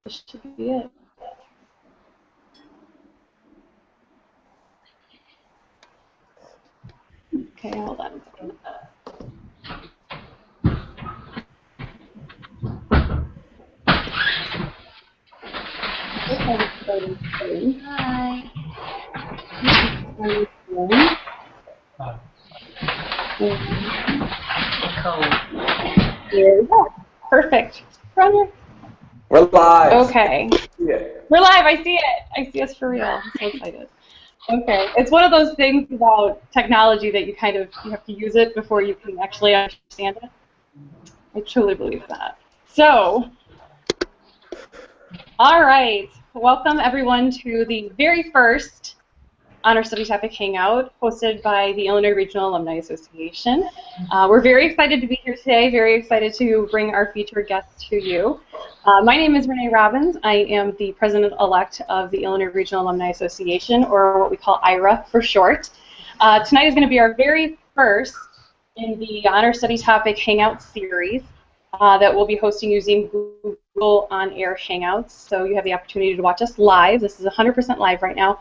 This should be it. Okay, hold on a second. Hi. Here we go. Perfect. We're live. Okay. Yeah. We're live. I see it. I see us for real. I'm so excited. Okay. It's one of those things about technology that you have to use it before you can actually understand it. I truly believe that. So, all right. Welcome everyone to the very first Honor Study Topic Hangout hosted by the Illinois Regional Alumni Association. We're very excited to be here today, very excited to bring our featured guests to you. My name is Renee Robbins. I am the president-elect of the Illinois Regional Alumni Association, or what we call IRA for short. Tonight is going to be our very first in the Honor Study Topic Hangout series that we'll be hosting using Google On-Air Hangouts. So you have the opportunity to watch us live. This is 100% live right now.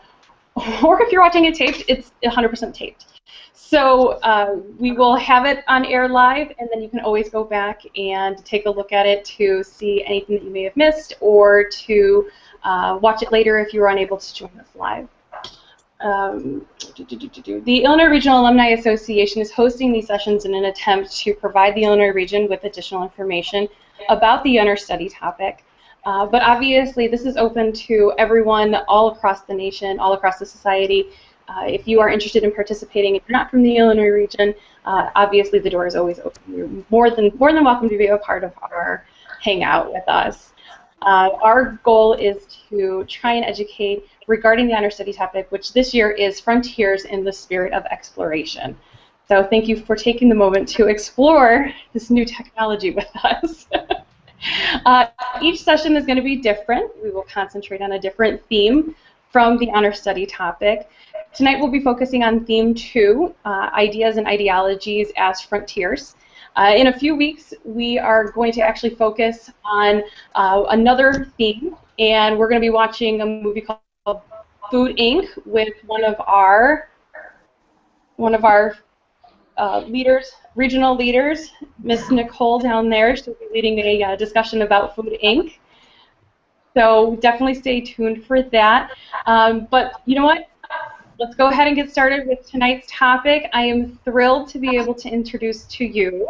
Or if you're watching it taped, it's 100% taped. So we will have it on air live, and then you can always go back and take a look at it to see anything that you may have missed, or to watch it later if you were unable to join us live. The Illinois Regional Alumni Association is hosting these sessions in an attempt to provide the Illinois region with additional information about the Honor Study topic. But obviously, this is open to everyone all across the nation, all across the society. If you are interested in participating, if you're not from the Illinois region, obviously the door is always open. You're more than welcome to be a part of our hangout with us. Our goal is to try and educate regarding the Honor Study topic, which this year is Frontiers in the Spirit of Exploration. So thank you for taking the moment to explore this new technology with us. Each session is going to be different. We will concentrate on a different theme from the Honor Study topic. Tonight we'll be focusing on Theme 2, Ideas and Ideologies as Frontiers. In a few weeks, we are going to actually focus on another theme, and we're going to be watching a movie called Food Inc. with one of our leaders, regional leaders, Miss Nicole down there. She'll be leading a discussion about Food Inc. So definitely stay tuned for that. But you know what? Let's go ahead and get started with tonight's topic. I am thrilled to be able to introduce to you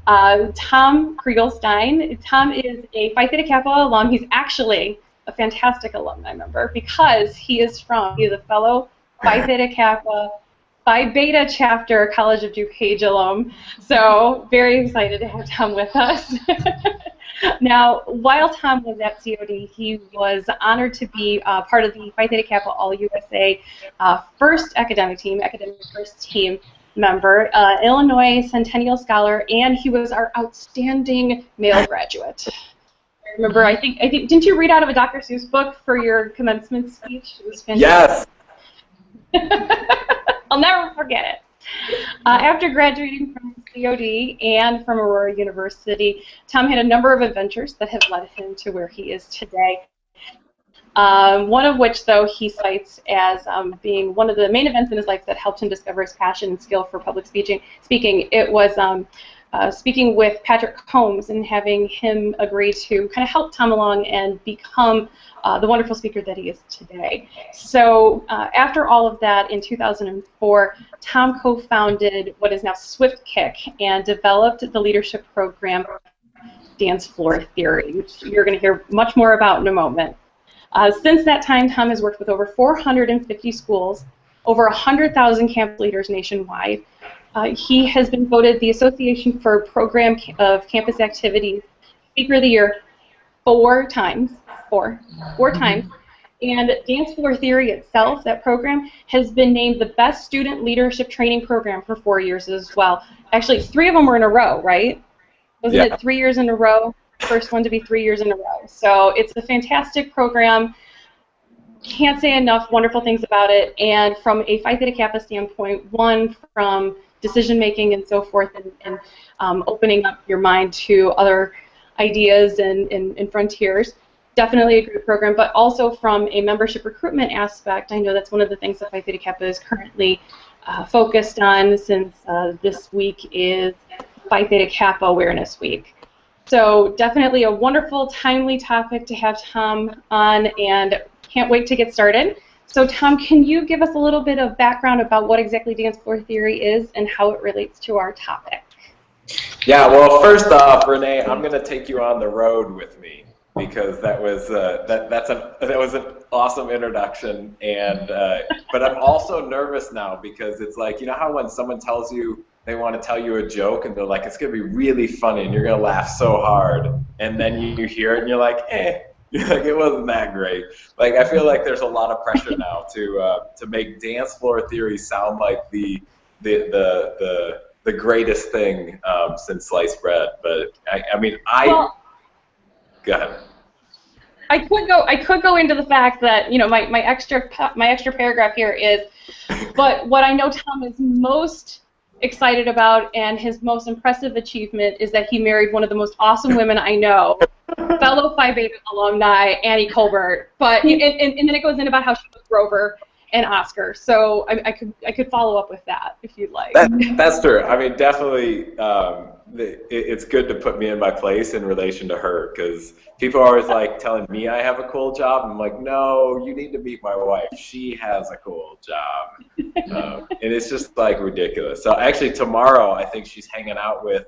Tom Krieglstein. Tom is a Phi Theta Kappa alum. He's actually a fantastic alumni member because he is a fellow Phi Theta Kappa Phi Beta chapter College of DuPage alum. So very excited to have Tom with us. Now, while Tom was at COD, he was honored to be part of the Phi Theta Kappa All-USA first academic first team member, Illinois Centennial Scholar, and he was our outstanding male graduate. I remember, I think, didn't you read out of a Dr. Seuss book for your commencement speech? It was fantastic. Yes. I'll never forget it. After graduating from COD and from Aurora University, Tom had a number of adventures that have led him to where he is today. One of which, though, he cites as being one of the main events in his life that helped him discover his passion and skill for public speaking. It was speaking with Patrick Combs and having him agree to kind of help Tom along and become the wonderful speaker that he is today. So after all of that, in 2004, Tom co-founded what is now Swift Kick and developed the leadership program Dance Floor Theory, which you're going to hear much more about in a moment. Since that time, Tom has worked with over 450 schools, over 100,000 campus leaders nationwide. He has been voted the Association for Program of Campus Activities Speaker of the Year 4 times. Four times. And Dance Floor Theory itself, that program, has been named the best student leadership training program for 4 years as well. Actually, 3 of them were in a row, right? Wasn't it 3 years in a row? First one to be 3 years in a row. So it's a fantastic program. Can't say enough wonderful things about it. And from a Phi Theta Kappa standpoint, one, from decision making and so forth, and opening up your mind to other ideas and frontiers. definitely a great program, but also from a membership recruitment aspect, I know that's one of the things that Phi Theta Kappa is currently focused on, since this week is Phi Theta Kappa Awareness Week. So definitely a wonderful, timely topic to have Tom on, and can't wait to get started. So Tom, can you give us a little bit of background about what exactly dance floor theory is and how it relates to our topic? Yeah, well, first off, Renee, I'm going to take you on the road with me, because that was that was an awesome introduction, and but I'm also nervous now, because it's like, you know how when someone tells you they want to tell you a joke and they're like, it's going to be really funny and you're going to laugh so hard, and then you hear it and you're like, you're like, it wasn't that great. Like, I feel like there's a lot of pressure now to make dance floor theory sound like the greatest thing since sliced bread. But I mean, well, go ahead. I could go into the fact that, you know, my extra paragraph here is, but what I know Tom is most excited about and his most impressive achievement is that he married one of the most awesome women I know, fellow Phi Beta alumni Annie Colbert. But and then it goes in about how she was Grover and Oscar. So I could follow up with that if you'd like. That's true. I mean, definitely, it's good to put me in my place in relation to her, because people are always like telling me I have a cool job. I'm like, no, you need to meet my wife. She has a cool job, and it's just like ridiculous. So actually, tomorrow I think she's hanging out with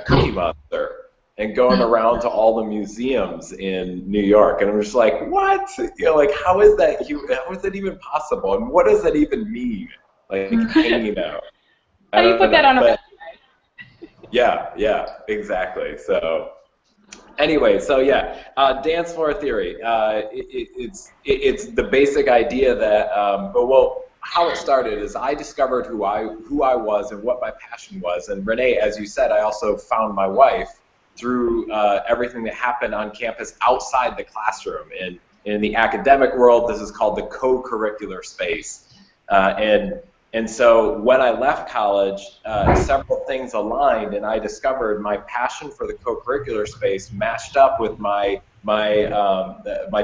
Cookie Monster and going around to all the museums in New York, and I'm just like, what? You know, like, how is that even possible, and what does that even mean? Like, hanging out. How do you put that on a resume? Yeah, exactly. So, anyway, so yeah, dance floor theory. It's the basic idea that, well, how it started is I discovered who I was and what my passion was, and Renee, as you said, I also found my wife through everything that happened on campus outside the classroom. And in the academic world, this is called the co-curricular space. And so when I left college, several things aligned, and I discovered my passion for the co-curricular space matched up with my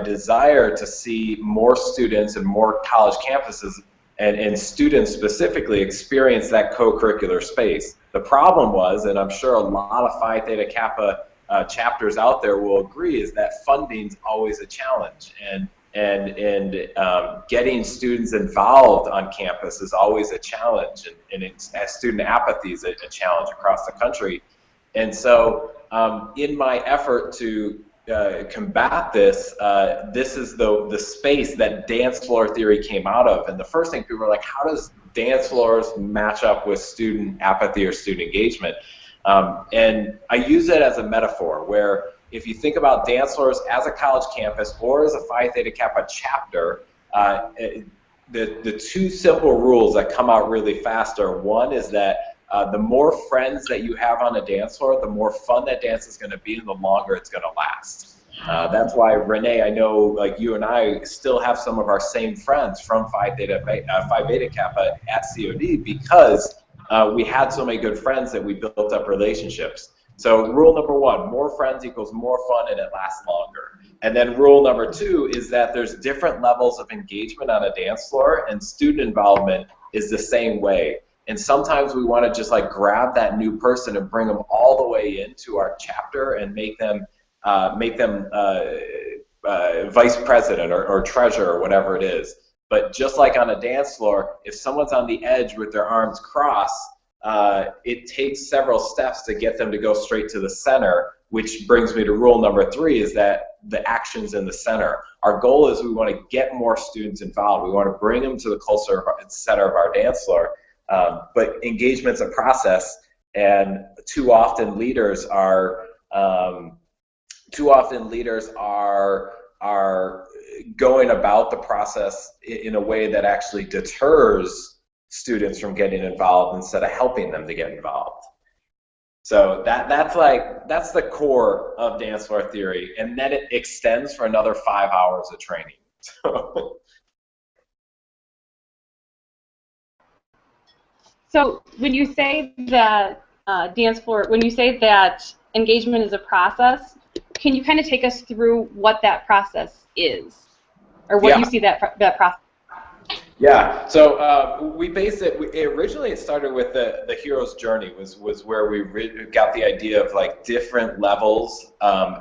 desire to see more students and more college campuses and students specifically experience that co-curricular space. The problem was, and I'm sure a lot of Phi Theta Kappa chapters out there will agree, is that funding's always a challenge, and getting students involved on campus is always a challenge, and student apathy is a challenge across the country. And so in my effort to combat this, this is the space that dance floor theory came out of. And the first thing people were like, how does dance floors match up with student apathy or student engagement? And I use it as a metaphor, where if you think about dance floors as a college campus or as a Phi Theta Kappa chapter, the two simple rules that come out really fast are, one is that the more friends that you have on a dance floor, the more fun that dance is going to be and the longer it's going to last. That's why, Renee, I know, like, you and I still have some of our same friends from Phi Beta Kappa at COD, because we had so many good friends that we built up relationships. So rule number one, more friends equals more fun and it lasts longer. And then rule number two is that there's different levels of engagement on a dance floor, and student involvement is the same way. And sometimes we want to just like grab that new person and bring them all the way into our chapter and make them vice president or treasurer or whatever it is. But just like on a dance floor, if someone's on the edge with their arms crossed, it takes several steps to get them to go straight to the center, which brings me to rule number three, is that the action's in the center. Our goal is we want to get more students involved. We want to bring them to the center of our dance floor. But engagement's a process, and too often leaders are going about the process in a way that actually deters students from getting involved instead of helping them to get involved. So that's the core of dance floor theory, and then it extends for another 5 hours of training. So when you say that when you say that engagement is a process. Can you kind of take us through what that process is, or what you see that process? Yeah, so we based it. Originally, it started with the hero's journey. Was where we got the idea of like different levels.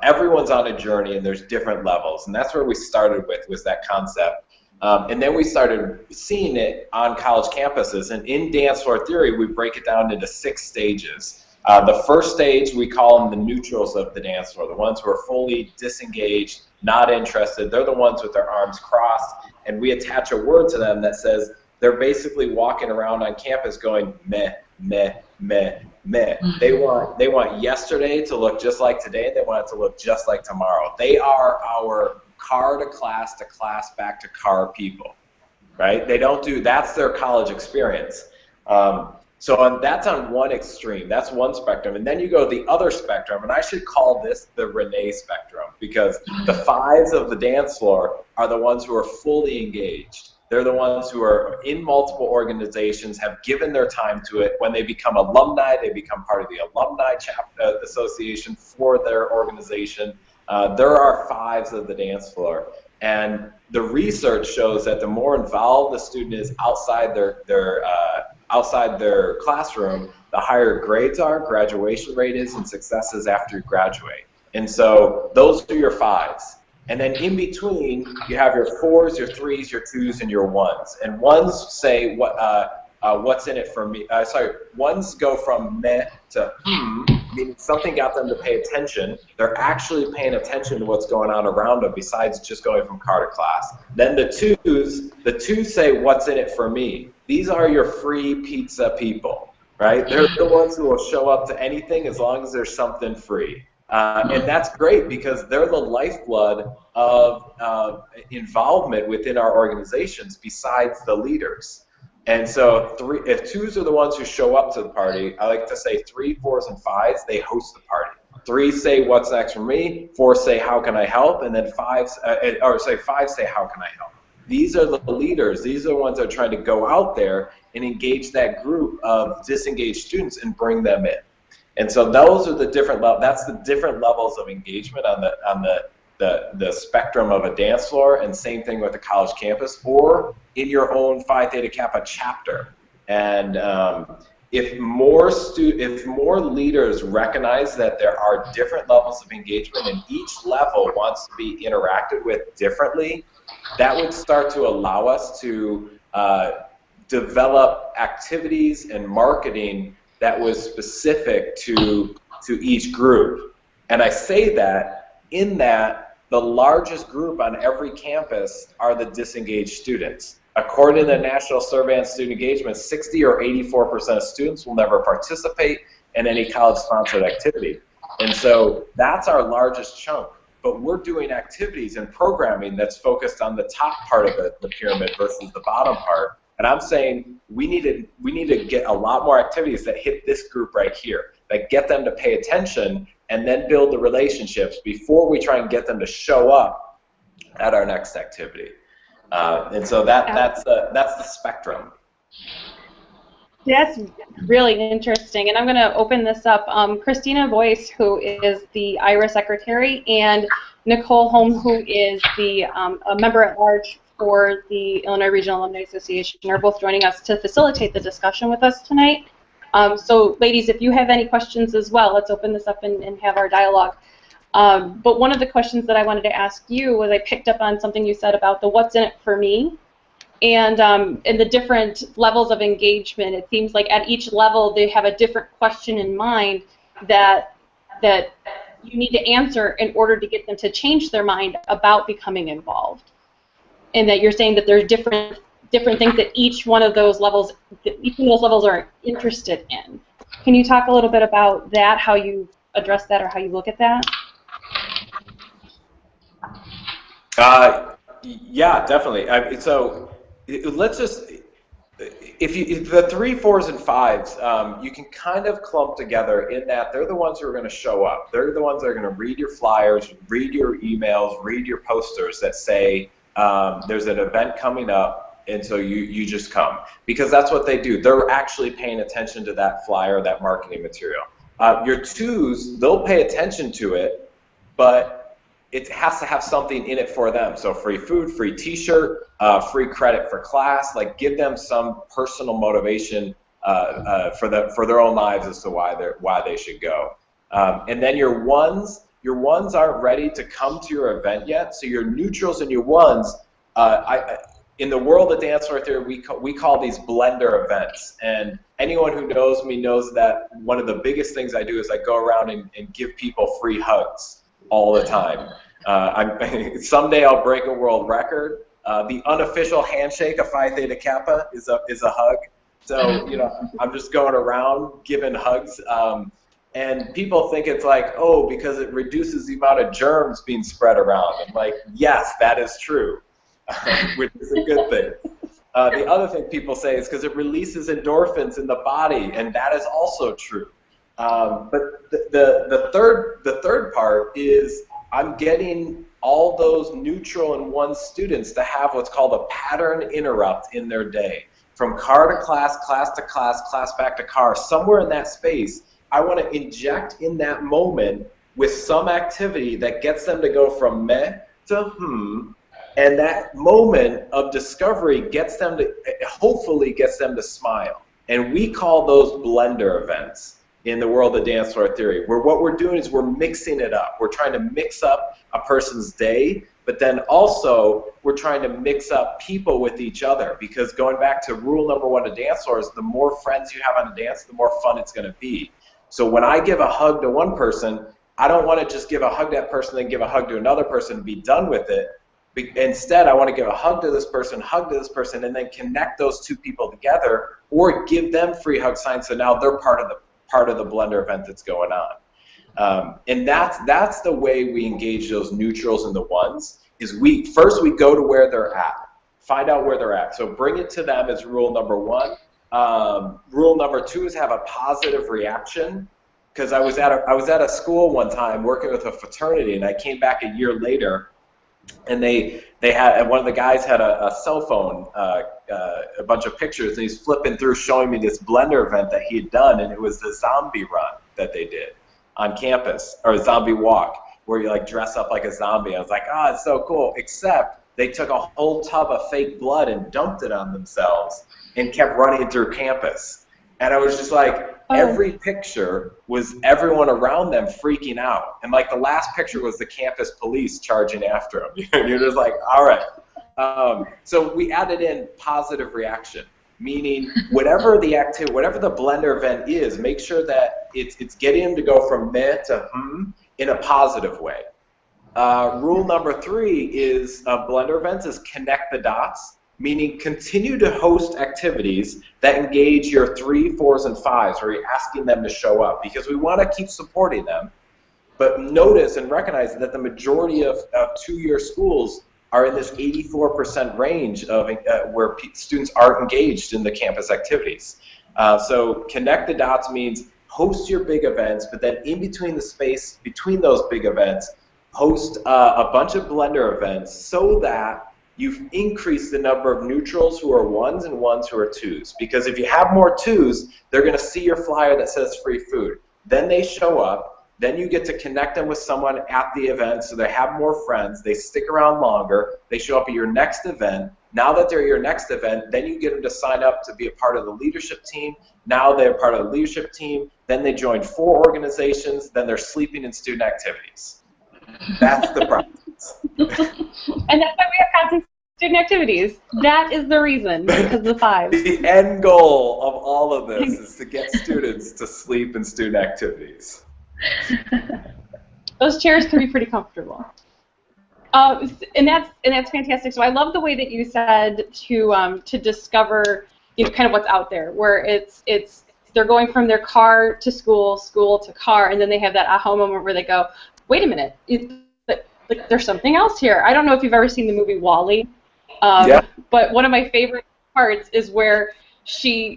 Everyone's on a journey, and there's different levels, and that's where we started with, was that concept. And then we started seeing it on college campuses. And in dance floor theory, we break it down into 6 stages. The first stage, we call them the neutrals of the dance floor, the ones who are fully disengaged, not interested. They're the ones with their arms crossed, and we attach a word to them that says they're basically walking around on campus going meh, meh, meh, meh. They want yesterday to look just like today. They want it to look just like tomorrow. They are our car to class, back to car people, right? They don't do, that's their college experience. That's on one extreme. That's one spectrum. And then you go to the other spectrum, and I should call this the Renee spectrum, because the 5s of the dance floor are the ones who are fully engaged. They're the ones who are in multiple organizations, have given their time to it. When they become alumni, they become part of the alumni association for their organization. There are 5s of the dance floor. And the research shows that the more involved the student is outside their classroom, the higher grades are, graduation rate is, and success is after you graduate. And so those are your 5s. And then in between, you have your 4s, your 3s, your 2s, and your 1s. And 1s say, what's in it for me? 1s go from meh to meaning something got them to pay attention. They're actually paying attention to what's going on around them besides just going from car to class. Then the 2s say, what's in it for me? These are your free pizza people, right? They're the ones who will show up to anything as long as there's something free. And that's great, because they're the lifeblood of involvement within our organizations besides the leaders. And so if 2s are the ones who show up to the party, I like to say 3, 4s, and 5s, they host the party. 3s say, what's next for me? 4s say, how can I help? And then 5s say, how can I help? These are the leaders. These are the ones that are trying to go out there and engage that group of disengaged students and bring them in. And so those are the different levels. That's the different levels of engagement on the spectrum of a dance floor, and same thing with the college campus or in your own Phi Theta Kappa chapter. And if more leaders recognize that there are different levels of engagement and each level wants to be interacted with differently, that would start to allow us to develop activities and marketing that was specific to each group. And I say that in that the largest group on every campus are the disengaged students. According to the National Survey on Student Engagement, 60 or 84% of students will never participate in any college-sponsored activity. And so that's our largest chunk. But we're doing activities and programming that's focused on the top part of the pyramid versus the bottom part. And I'm saying we need to get a lot more activities that hit this group right here, that get them to pay attention and then build the relationships before we try and get them to show up at our next activity. And so that's the spectrum. That's really interesting, and I'm going to open this up. Christina Boyce, who is the IRA secretary, and Nicole Holm, who is the a member at large for the Illinois Regional Alumni Association, are both joining us to facilitate the discussion with us tonight. So, ladies, if you have any questions as well, let's open this up and have our dialogue. But one of the questions that I wanted to ask you was, I picked up on something you said about the what's in it for me. And in the different levels of engagement, it seems like at each level they have a different question in mind that you need to answer in order to get them to change their mind about becoming involved. And that you're saying that there's different things that each one of those levels are interested in. Can you talk a little bit about that, how you address that or how you look at that? Yeah, definitely. Let's just, if the 3, 4s, and 5s, you can kind of clump together in that they're the ones who are going to show up. They're the ones that are going to read your flyers, read your emails, read your posters that say there's an event coming up, and so you just come. Because that's what they do. They're actually paying attention to that flyer, that marketing material. Your twos, they'll pay attention to it, but it has to have something in it for them. So free food, free t-shirt, free credit for class, like give them some personal motivation for their own lives as to why they should go. And then your ones aren't ready to come to your event yet. So your neutrals and your ones, in the world of dance floor theory, we call these blender events. And anyone who knows me knows that one of the biggest things I do is I go around and give people free hugs all the time. Someday I'll break a world record. The unofficial handshake of Phi Theta Kappa is a hug. So, you know, I'm just going around giving hugs. And people think it's like, oh, because it reduces the amount of germs being spread around. I'm like, yes, that is true, which is a good thing. The other thing people say is because it releases endorphins in the body, and that is also true. But the third part is I'm getting all those neutral and one students to have what's called a pattern interrupt in their day. From car to class to class, class back to car, somewhere in that space, I want to inject in that moment with some activity that gets them to go from meh to and that moment of discovery hopefully gets them to smile. And we call those blender events in the world of dance floor theory, where what we're doing is we're mixing it up. We're trying to mix up a person's day, but then also we're trying to mix up people with each other, because going back to rule number 1 of dance floor is the more friends you have on a dance, the more fun it's going to be. So when I give a hug to one person, I don't want to just give a hug to that person, then give a hug to another person and be done with it. Instead, I want to give a hug to this person, and then connect those two people together, or give them free hug signs so now they're part of the blender event that's going on. And that's the way we engage those neutrals and the ones, is first we go to where they're at, find out where they're at. So bring it to them is rule number 1. Rule number 2 is have a positive reaction, because I was at a school one time working with a fraternity, and I came back a year later, and one of the guys had a cell phone, a bunch of pictures, and he's flipping through showing me this blender event that he had done, and it was the zombie run that they did on campus, or a zombie walk, where you like dress up like a zombie. I was like, oh, it's so cool, except they took a whole tub of fake blood and dumped it on themselves and kept running through campus. And I was just like, every picture was everyone around them freaking out. And like the last picture was the campus police charging after them. You're just like, all right. So we added in positive reaction, meaning whatever the activity, whatever the blender event is, make sure that it's getting them to go from meh to in a positive way. Rule number 3 is blender events is connect the dots. Meaning continue to host activities that engage your 3, 4s, and 5s, where you're asking them to show up, because we want to keep supporting them. But notice and recognize that the majority of 2-year schools are in this 84% range of where students are engaged in the campus activities. So connect the dots means host your big events, but then in between the space between those big events, host a bunch of blender events so that you've increased the number of neutrals who are 1s and 1s who are 2s. Because if you have more 2s, they're going to see your flyer that says free food. Then they show up. Then you get to connect them with someone at the event, so they have more friends. They stick around longer. They show up at your next event. Now that they're at your next event, then you get them to sign up to be a part of the leadership team. Now they're part of the leadership team. Then they join 4 organizations. Then they're sleeping in student activities. That's the process. And that's why we have constant student activities. That is the reason, because of the 5. The end goal of all of this is to get students to sleep in student activities. Those chairs can be pretty comfortable. And that's fantastic. So I love the way that you said to discover, you know, kind of what's out there, where they're going from their car to school, school to car, and then they have that aha moment where they go, wait a minute, like there's something else here. I don't know if you've ever seen the movie WALL-E, but one of my favorite parts is where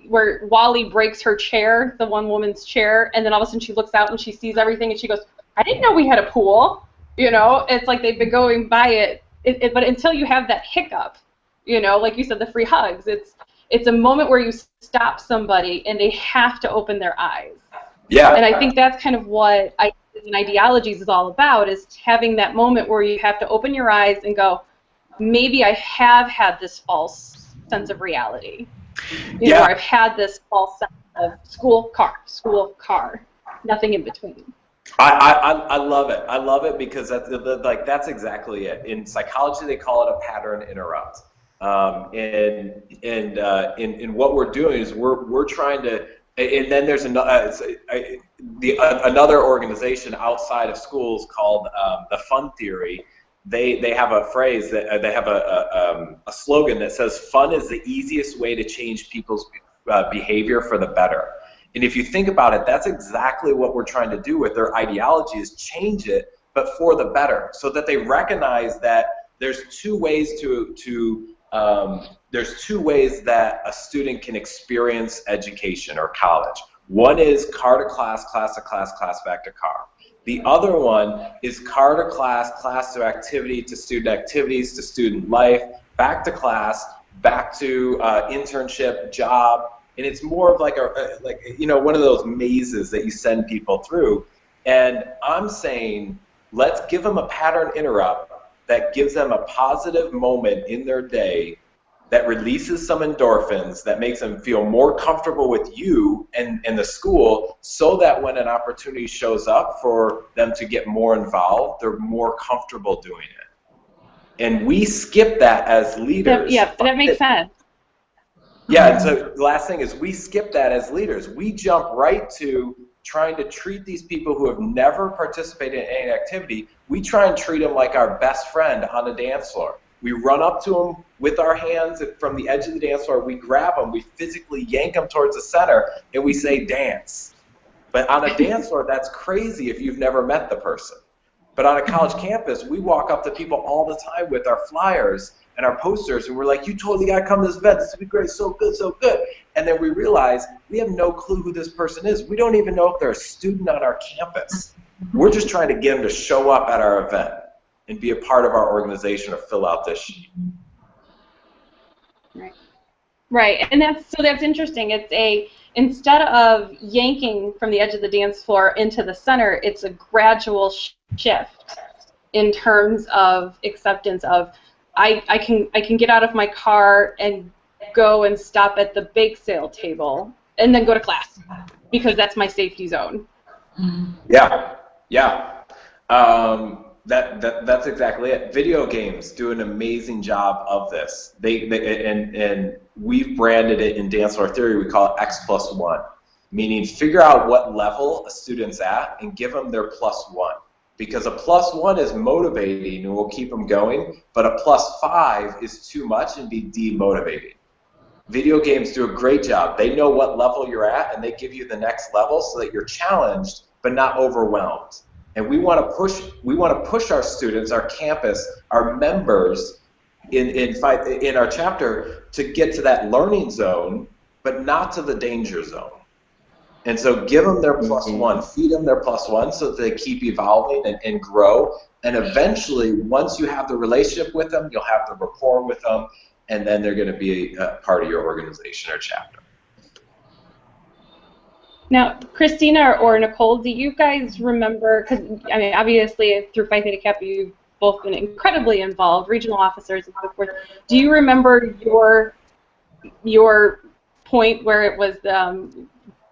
WALL-E breaks her chair, the one woman's chair, and then all of a sudden she looks out and she sees everything and she goes, I didn't know we had a pool. You know, it's like they've been going by it, but until you have that hiccup, you know, like you said, the free hugs, it's a moment where you stop somebody and they have to open their eyes. Yeah. And I think that's kind of what Ideologies is all about, is having that moment where you have to open your eyes and go, maybe I have had this false sense of reality. You know, where I've had this false sense of school, car, nothing in between. I love it. I love it because that's exactly it. In psychology, they call it a pattern interrupt. And what we're doing is we're trying to. And then there's another organization outside of schools called the Fun Theory. They have a phrase that they have a slogan that says, "Fun is the easiest way to change people's behavior for the better." And if you think about it, that's exactly what we're trying to do with their ideology, is change it, but for the better, so that they recognize that there's two ways that a student can experience education or college. One is car to class, class to class, class back to car. The other one is car to class, class to activity, to student activities, to student life, back to class, back to internship, job. And it's more of like one of those mazes that you send people through. And I'm saying, let's give them a pattern interrupt that gives them a positive moment in their day, that releases some endorphins, that makes them feel more comfortable with you and the school, so that when an opportunity shows up for them to get more involved, they're more comfortable doing it. And we skip that as leaders. Yeah, that makes sense. Yeah, and so the last thing is, we skip that as leaders. We jump right to trying to treat these people who have never participated in any activity. We try and treat them like our best friend on the dance floor. We run up to them with our hands from the edge of the dance floor. We grab them. We physically yank them towards the center, and we say, dance. But on a dance floor, that's crazy if you've never met the person. But on a college campus, we walk up to people all the time with our flyers and our posters, and we're like, you totally got to come to this event. This will be great. So good, so good. And then we realize we have no clue who this person is. We don't even know if they're a student on our campus. We're just trying to get them to show up at our event and be a part of our organization or fill out this sheet. Right, and that's interesting. It's instead of yanking from the edge of the dance floor into the center, it's a gradual shift in terms of acceptance of, I can get out of my car and go and stop at the bake sale table and then go to class, because that's my safety zone. Yeah. That's exactly it. Video games do an amazing job of this. And we've branded it in dance floor theory. We call it X+1, meaning figure out what level a student's at and give them their +1. Because a +1 is motivating and will keep them going, but a +5 is too much and be demotivating. Video games do a great job. They know what level you're at, and they give you the next level so that you're challenged but not overwhelmed. And we want to push our students, our campus, our members in our chapter to get to that learning zone, but not to the danger zone. And so give them their +1, feed them their +1 so that they keep evolving and grow. And eventually, once you have the relationship with them, you'll have the rapport with them, and then they're going to be a part of your organization or chapter. Now, Christina or Nicole, do you guys remember, because I mean, obviously through Phi Theta Kappa you've both been incredibly involved, regional officers and so forth. Do you remember your point where it was,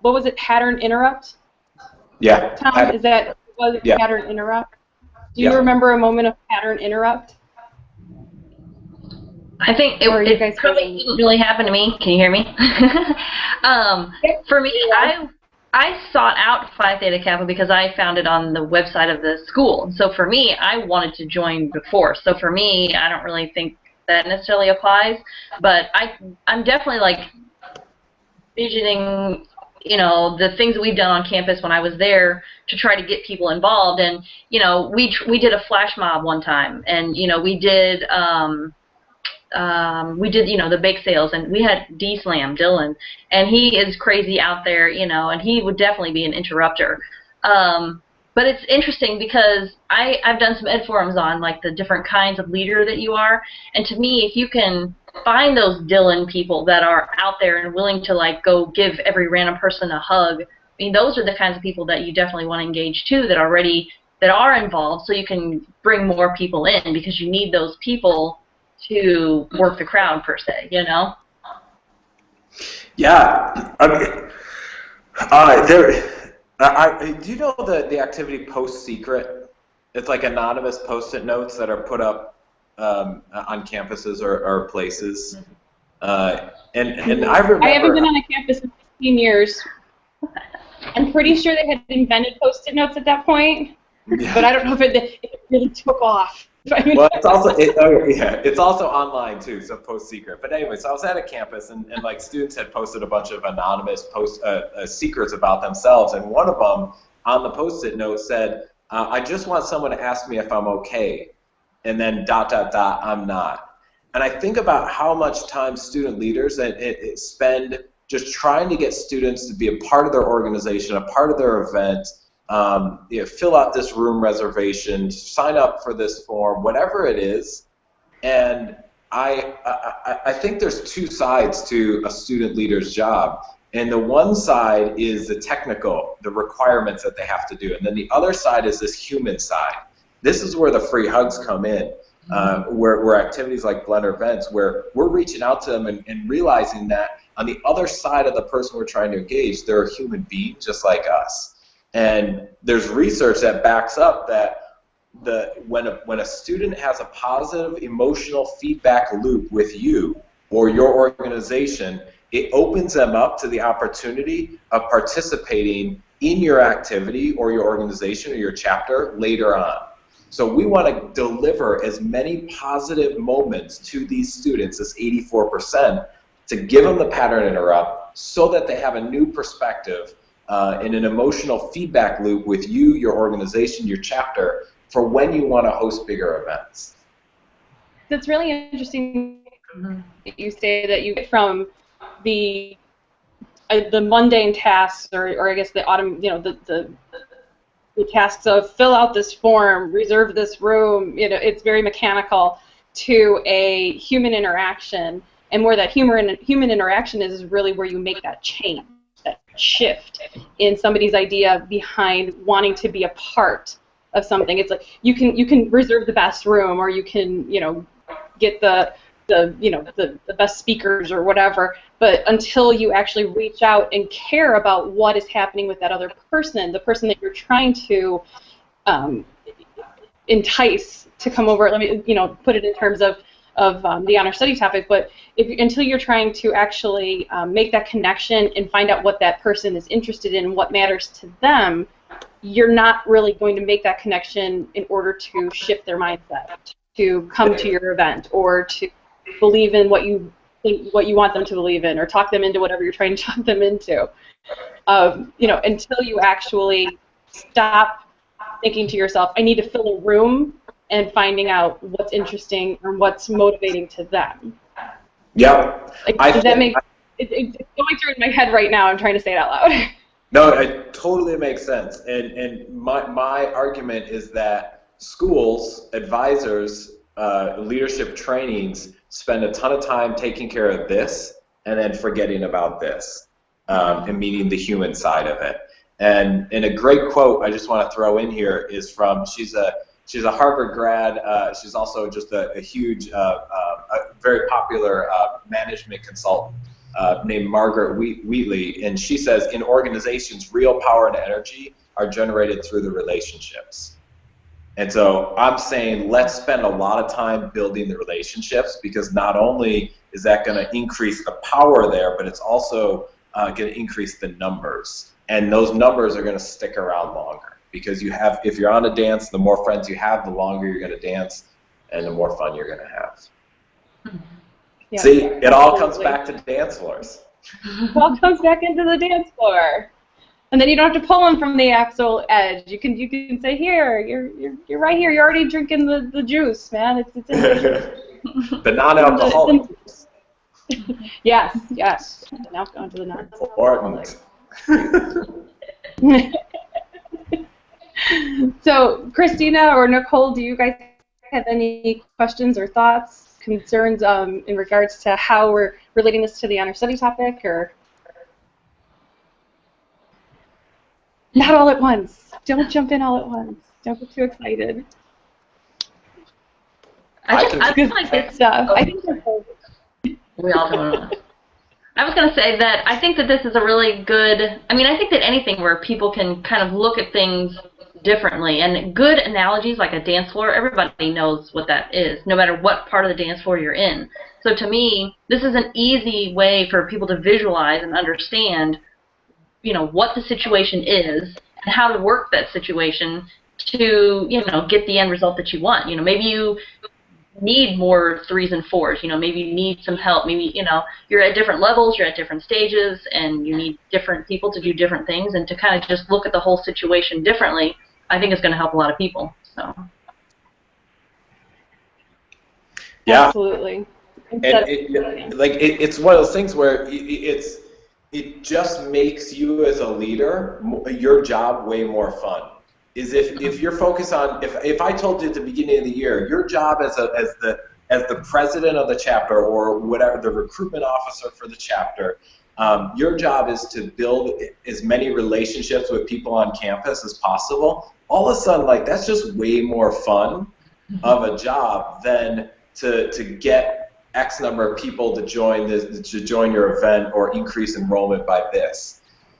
what was it, pattern interrupt? Yeah. Tom, was it pattern interrupt? Do you remember a moment of pattern interrupt? I think it probably didn't really happen to me. Can you hear me? For me, I sought out Phi Theta Kappa because I found it on the website of the school. So for me, I wanted to join before. So for me, I don't really think that necessarily applies. But I'm definitely like visioning, you know, the things that we've done on campus when I was there to try to get people involved. And, you know, we did a flash mob one time. And, you know, we did, you know, the bake sales, and we had D-Slam, Dylan, and he is crazy out there, you know, and he would definitely be an interrupter. But it's interesting because I've done some ed forums on, like, the different kinds of leader that you are, and to me, if you can find those Dylan people that are out there and willing to, like, go give every random person a hug, mean, those are the kinds of people that you definitely want to engage too, that are involved, so you can bring more people in, because you need those people to work the crowd per se, you know? Yeah, I mean, do you know the activity Post Secret? It's like anonymous Post-it notes that are put up on campuses or places. And I remember. I haven't been on a campus in 15 years. I'm pretty sure they had invented Post-it notes at that point, but I don't know if it really took off. Well, it's also online too, so Post Secret. But anyway, so I was at a campus, and like students had posted a bunch of anonymous secrets about themselves, and one of them on the Post-it note said, "I just want someone to ask me if I'm okay," and then ... I'm not. And I think about how much time student leaders spend just trying to get students to be a part of their organization, a part of their event. Fill out this room reservation, sign up for this form, whatever it is. And I think there's two sides to a student leader's job. And the one side is the technical, the requirements that they have to do. And then the other side is this human side. This is where the free hugs come in, where activities like Blender Events, where we're reaching out to them and realizing that on the other side of the person we're trying to engage, they're a human being just like us. And there's research that backs up that when a student has a positive emotional feedback loop with you or your organization, it opens them up to the opportunity of participating in your activity or your organization or your chapter later on. So we want to deliver as many positive moments to these students as 84% to give them the pattern interrupt so that they have a new perspective in an emotional feedback loop with you, your organization, your chapter, for when you want to host bigger events. That's really interesting that you say that you get from the mundane tasks, or I guess the the tasks of fill out this form, reserve this room, it's very mechanical, to a human interaction, and where that human interaction is really where you make that change, that shift in somebody's idea behind wanting to be a part of something. It's like you can reserve the best room, or you can get the best speakers or whatever, but until you actually reach out and care about what is happening with that other person, the person that you're trying to entice to come over, let me put it in terms of the honor study topic, but until you're trying to actually make that connection and find out what that person is interested in and what matters to them, you're not really going to make that connection in order to shift their mindset, to come to your event, or to believe in what you want them to believe in, or talk them into whatever you're trying to talk them into. Until you actually stop thinking to yourself, I need to fill a room, and finding out what's interesting or what's motivating to them. Yep. Does that make it's going through in my head right now? I'm trying to say it out loud. No, it totally makes sense. And my argument is that schools, advisors, leadership trainings spend a ton of time taking care of this and then forgetting about this and meeting the human side of it. And a great quote I just want to throw in here is from, she's a Harvard grad. She's also just a huge, a very popular management consultant named Margaret Wheatley. And she says, in organizations, real power and energy are generated through the relationships. And so I'm saying let's spend a lot of time building the relationships, because not only is that going to increase the power there, but it's also going to increase the numbers. And those numbers are going to stick around longer. Because if you're on a dance, the more friends you have, the longer you're going to dance, and the more fun you're going to have. Yeah, see, it all comes back to dance floors. It all comes back into the dance floor, and then you don't have to pull them from the actual edge. You can say, here, you're right here. You're already drinking the juice, man. It's in the non-alcoholic juice. Yes. Now going to the non-alcoholic. So, Christina or Nicole, do you guys have any questions or thoughts, concerns in regards to how we're relating this to the honor study topic? Or Not all at once. Don't jump in all at once. Don't get too excited. I feel like Good stuff. I think we all come in once. I was going to say that I think that this is a really good, I mean, I think that anything where people can kind of look at things differently, and good analogies like a dance floor, everybody knows what that is, no matter what part of the dance floor you're in. So to me, this is an easy way for people to visualize and understand, you know, what the situation is and how to work that situation to, you know, get the end result that you want. You know, maybe you need more 3s and 4s, you know, maybe you need some help, maybe, you know, you're at different levels, you're at different stages, and you need different people to do different things, and to kind of just look at the whole situation differently, I think is going to help a lot of people, so. Yeah. Absolutely. And it's one of those things where it just makes you as a leader, your job way more fun. Is if you're focused on, if I told you at the beginning of the year, your job as the president of the chapter or whatever, the recruitment officer for the chapter, your job is to build as many relationships with people on campus as possible. All of a sudden, like, that's just way more fun of a job than to get X number of people to join your event or increase enrollment by this.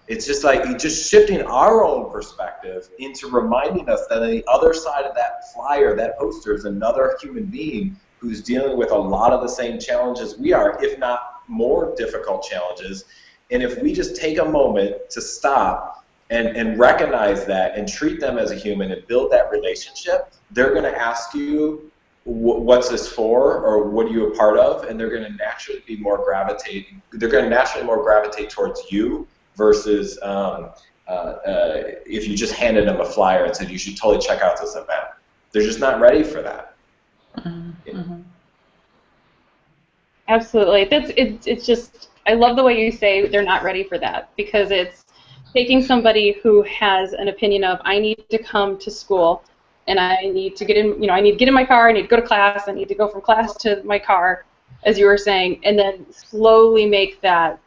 It's just like just shifting our own perspective into reminding us that on the other side of that flyer, that poster, is another human being who's dealing with a lot of the same challenges we are, if not more difficult challenges. And if we just take a moment to stop and recognize that and treat them as a human and build that relationship, they're going to ask you, what's this for, or what are you a part of? And they're going to naturally be more gravitating. They're going to naturally more gravitate towards you versus if you just handed them a flyer and said you should totally check out this event. They're just not ready for that. Mm-hmm. Absolutely. It's just, I love the way you say they're not ready for that, because it's taking somebody who has an opinion of, I need to come to school and I need to get in, you know, I need to get in my car, I need to go to class, I need to go from class to my car, as you were saying, and then slowly make that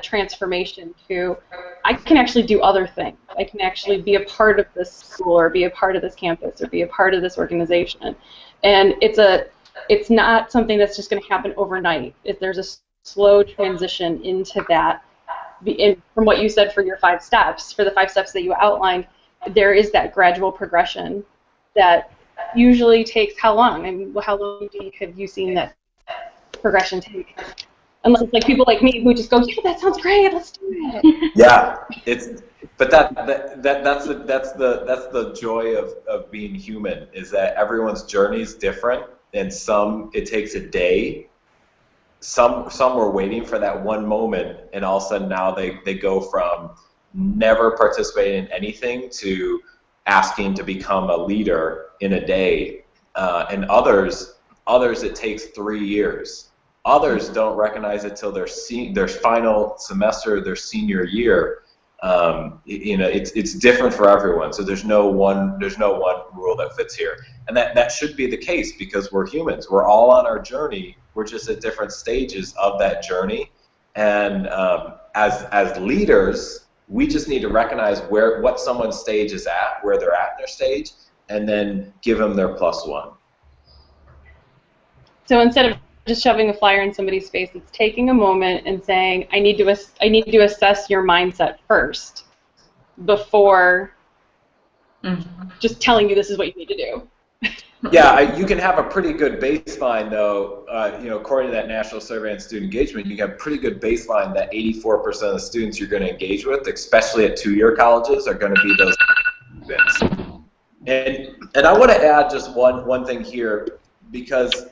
transformation to, I can actually do other things. I can actually be a part of this school, or be a part of this campus, or be a part of this organization. And it's not something that's just going to happen overnight. There's a slow transition into that. From what you said for your 5 steps, for the 5 steps that you outlined, there is that gradual progression that usually takes how long? I mean, how long have you seen that progression take? Unless it's like people like me who just go, yeah, that sounds great, let's do it. Yeah, but that's the joy of being human, is that everyone's journey is different, and some it takes a day. Some were waiting for that one moment, and all of a sudden now they go from never participating in anything to asking to become a leader in a day, and others it takes 3 years. Others don't recognize it till their final semester, their senior year. You know, it's different for everyone. So there's no one rule that fits here, and that should be the case, because we're humans. We're all on our journey. We're just at different stages of that journey, and as leaders, we just need to recognize what someone's stage is at, where they're at in their stage, and then give them their +1. So instead of just shoving a flyer in somebody's face, it's taking a moment and saying, I need to assess your mindset first before just telling you this is what you need to do. Yeah, you can have a pretty good baseline, though. You know, according to that National Survey on Student Engagement, you have a pretty good baseline that 84% of the students you're going to engage with, especially at 2-year colleges, are going to be those students. And I want to add just one thing here, because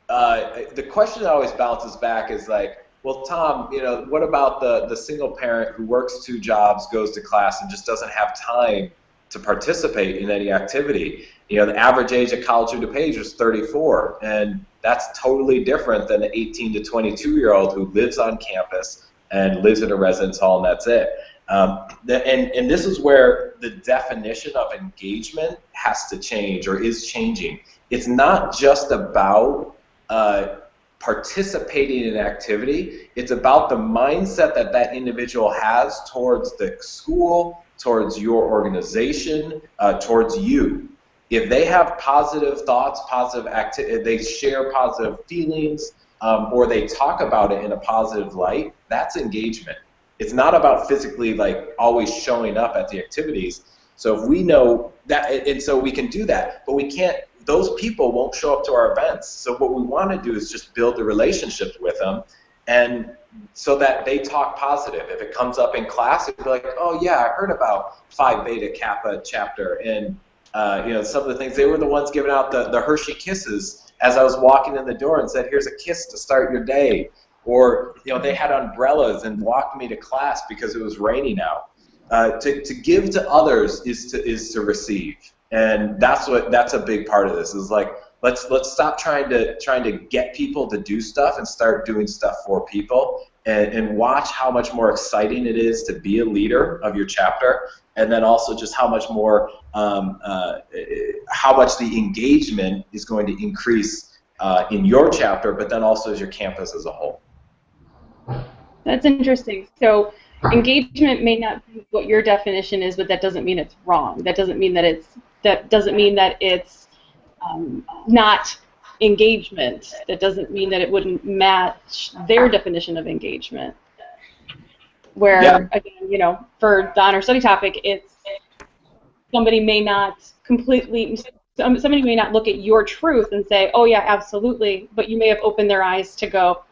the question that always bounces back is like, well, Tom, you know, what about the single parent who works 2 jobs, goes to class, and just doesn't have time to participate in any activity? You know, the average age of college student page is 34, and that's totally different than the 18 to 22-year-old who lives on campus and lives in a residence hall, and that's it. And this is where the definition of engagement has to change, or is changing. It's not just about participating in activity. It's about the mindset that individual has towards the school, towards your organization, towards you. If they have positive thoughts, positive they share positive feelings, or they talk about it in a positive light, that's engagement. It's not about physically like always showing up at the activities. So if we know that, and so we can do that, but we can't, those people won't show up to our events. So what we want to do is just build a relationship with them, and so that they talk positive. If it comes up in class, it'd be like, oh yeah, I heard about Phi Beta Kappa chapter, and you know, some of the things, they were the ones giving out the Hershey kisses as I was walking in the door and said, here's a kiss to start your day. Or, you know, they had umbrellas and walked me to class because it was raining out. To give to others is to receive, and that's a big part of this. Is like, let's stop trying to get people to do stuff and start doing stuff for people, and watch how much more exciting it is to be a leader of your chapter, and then also just how much more how much the engagement is going to increase in your chapter, but then also as your campus as a whole. That's interesting. So engagement may not be what your definition is, but that doesn't mean it's wrong. That doesn't mean that it's not engagement. That doesn't mean that it wouldn't match their definition of engagement. Where, yeah, again, you know, for the honor study topic, it's somebody may not look at your truth and say, oh yeah, absolutely, but you may have opened their eyes to go,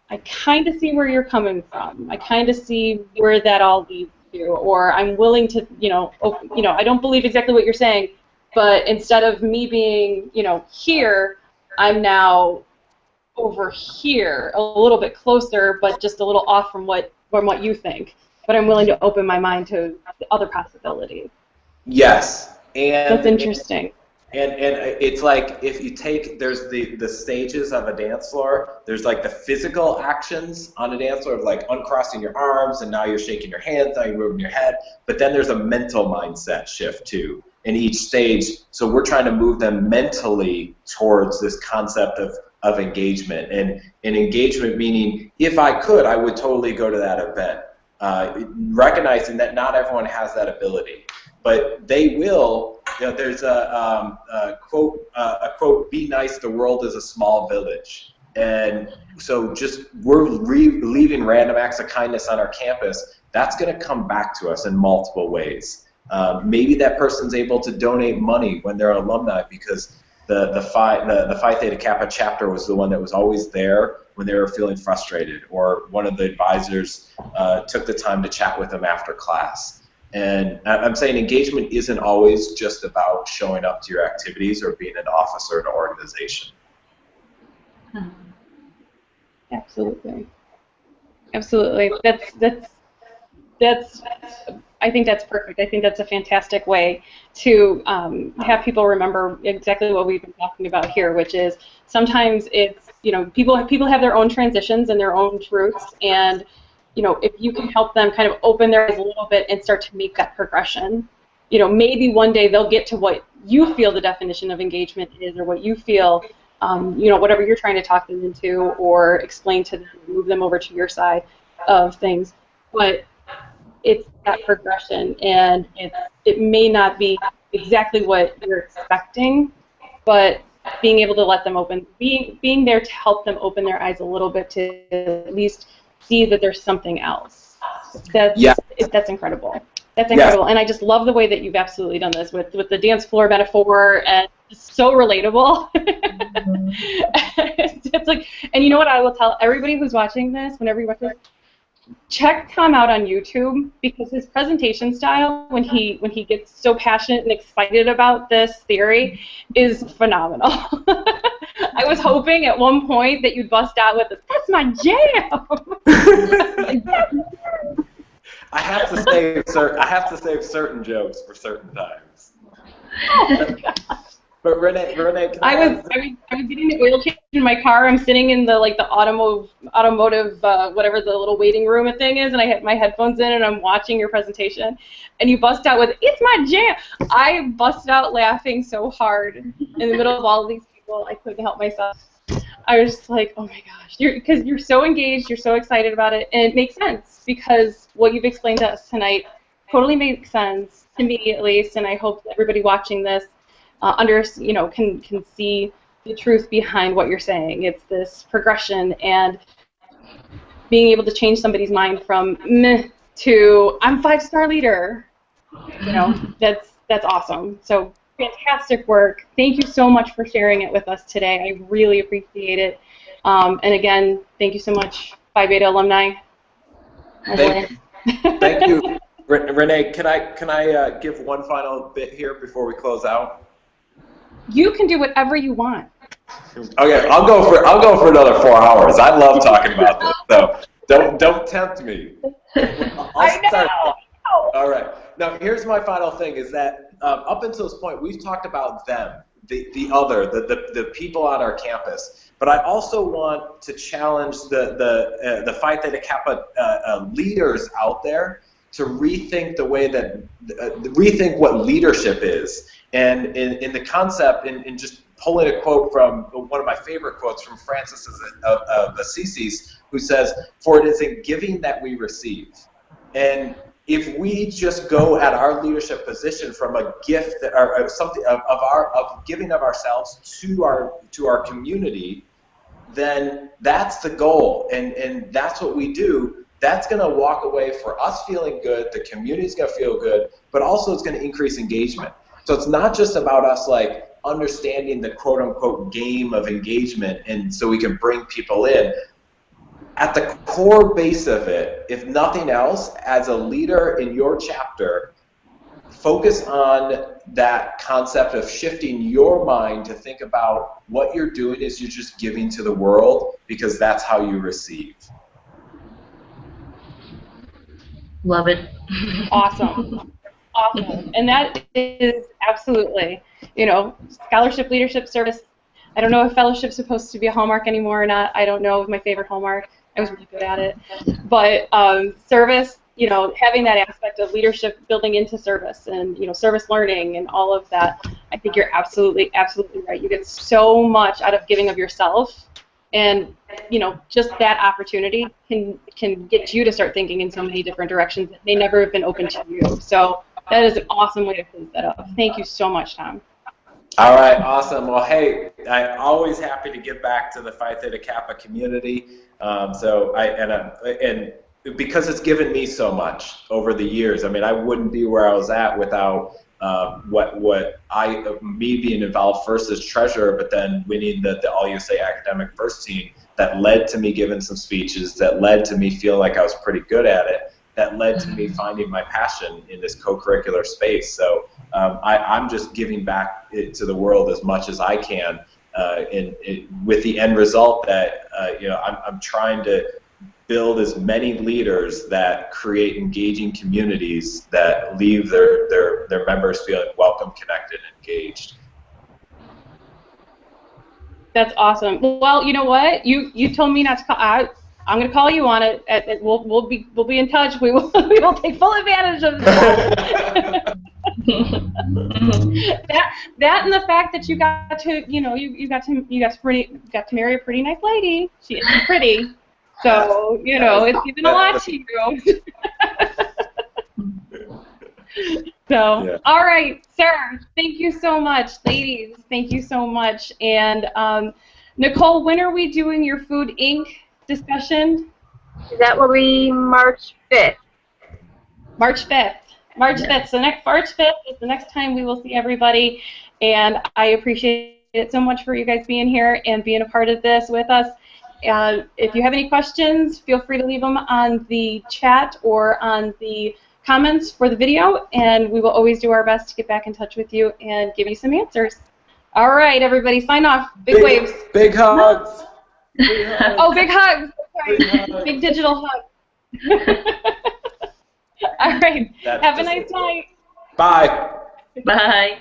I kind of see where you're coming from. I kind of see where that all leads to, or I'm willing to, I don't believe exactly what you're saying, but instead of me being, here, I'm now over here, a little bit closer, but just a little off from what you think. But I'm willing to open my mind to other possibilities. Yes, and that's interesting. And it's like, if you take, there's the stages of a dance floor. There's like the physical actions on a dance floor of like uncrossing your arms, and now you're shaking your hands, now you're moving your head. But then there's a mental mindset shift too in each stage. So we're trying to move them mentally towards this concept of engagement. And engagement meaning, if I could, I would totally go to that event. Recognizing that not everyone has that ability, but they will. There's a quote, be nice, the world is a small village. And so just we're leaving random acts of kindness on our campus. That's going to come back to us in multiple ways. Maybe that person's able to donate money when they're an alumni because the Phi Theta Kappa chapter was the one that was always there when they were feeling frustrated, or one of the advisors took the time to chat with them after class. And I'm saying engagement isn't always just about showing up to your activities or being an officer in an organization. Absolutely. Absolutely. That's I think that's perfect. I think that's a fantastic way to have people remember exactly what we've been talking about here, which is sometimes it's, people have their own transitions and their own truths, and if you can help them kind of open their eyes a little bit and start to make that progression, maybe one day they'll get to what you feel the definition of engagement is, or what you feel, whatever you're trying to talk them into or explain to them, move them over to your side of things. But it's that progression, and it may not be exactly what you're expecting, but being able to let them being there to help them open their eyes a little bit to at least see that there's something else. That's incredible. That's incredible, and I just love the way that you've absolutely done this with the dance floor metaphor, and it's so relatable. It's like, and you know what I will tell everybody who's watching this, whenever you watch this, check Tom out on YouTube, because his presentation style, when he gets so passionate and excited about this theory, is phenomenal. I was hoping at one point that you'd bust out with, "That's my jam." I have to save certain jokes for certain times. Oh, but Renee, I was getting the oil change in my car. I'm sitting in the automotive whatever the little waiting room thing is, and I had my headphones in, and I'm watching your presentation, and you bust out with, "It's my jam." I busted out laughing so hard in the middle of all of these people, I couldn't help myself. I was just like, oh my gosh, because you're so engaged, you're so excited about it, and it makes sense, because what you've explained to us tonight totally makes sense to me, at least, and I hope that everybody watching this can see the truth behind what you're saying. It's this progression and being able to change somebody's mind from meh to I'm 5-star leader. That's awesome. So fantastic work. Thank you so much for sharing it with us today. I really appreciate it. And again, thank you so much, Phi Beta alumni. Thank you. Renee, can I give one final bit here before we close out? You can do whatever you want. Okay, I'll go for another 4 hours. I love talking about this, so don't tempt me. I know. All right. Now, here's my final thing: is that up until this point, we've talked about them, the people on our campus. But I also want to challenge the Phi Theta Kappa leaders out there to rethink the way that rethink what leadership is, and in the concept, and just pulling a quote from one of my favorite quotes from Francis of Assisi, who says, "For it is in giving that we receive." And if we just go at our leadership position from a gift or something of giving of ourselves to our community, then that's the goal, and that's what we do. That's going to walk away for us feeling good, the community's going to feel good, but also it's going to increase engagement. So it's not just about us like understanding the quote-unquote game of engagement and so we can bring people in. At the core base of it, if nothing else, as a leader in your chapter, focus on that concept of shifting your mind to think about what you're doing is you're just giving to the world, because that's how you receive. Love it. Awesome. Awesome. And that is absolutely, scholarship, leadership, service. I don't know if fellowship's supposed to be a hallmark anymore or not. I don't know my favorite hallmark. I was really good at it. But service, having that aspect of leadership building into service and, service learning and all of that, I think you're absolutely, absolutely right. You get so much out of giving of yourself. And, just that opportunity can get you to start thinking in so many different directions that may never have been open to you. So that is an awesome way to close that up. Thank you so much, Tom. All right, awesome. Well, hey, I'm always happy to give back to the Phi Theta Kappa community. And because it's given me so much over the years. I mean, I wouldn't be where I was at without me being involved first as treasurer, but then winning the All USA Academic First Team. That led to me giving some speeches. That led to me feeling like I was pretty good at it. That led to me finding my passion in this co-curricular space. So I'm just giving back to the world as much as I can, with the end result that I'm trying to build as many leaders that create engaging communities that leave their members feeling welcome, connected, and engaged. That's awesome. Well, you know what? You told me not to call. I'm going to call you on it. We'll be in touch. We will take full advantage of that. that and the fact that you got to marry a pretty nice lady. She's pretty. So, it's given a lot to you. So, yeah. All right, sir, thank you so much. Ladies, thank you so much. And Nicole, when are we doing your Food Inc. discussion? That will be March 5th. March 5th. March 5th. So March 5th is the next time we will see everybody. And I appreciate it so much for you guys being here and being a part of this with us. If you have any questions, feel free to leave them on the chat or on the comments for the video, and we will always do our best to get back in touch with you and give you some answers. All right, everybody, sign off. Big waves. Big hugs. Big hugs. Oh, big hugs. Sorry. Big digital hug. All right. Have a nice night. Bye. Bye.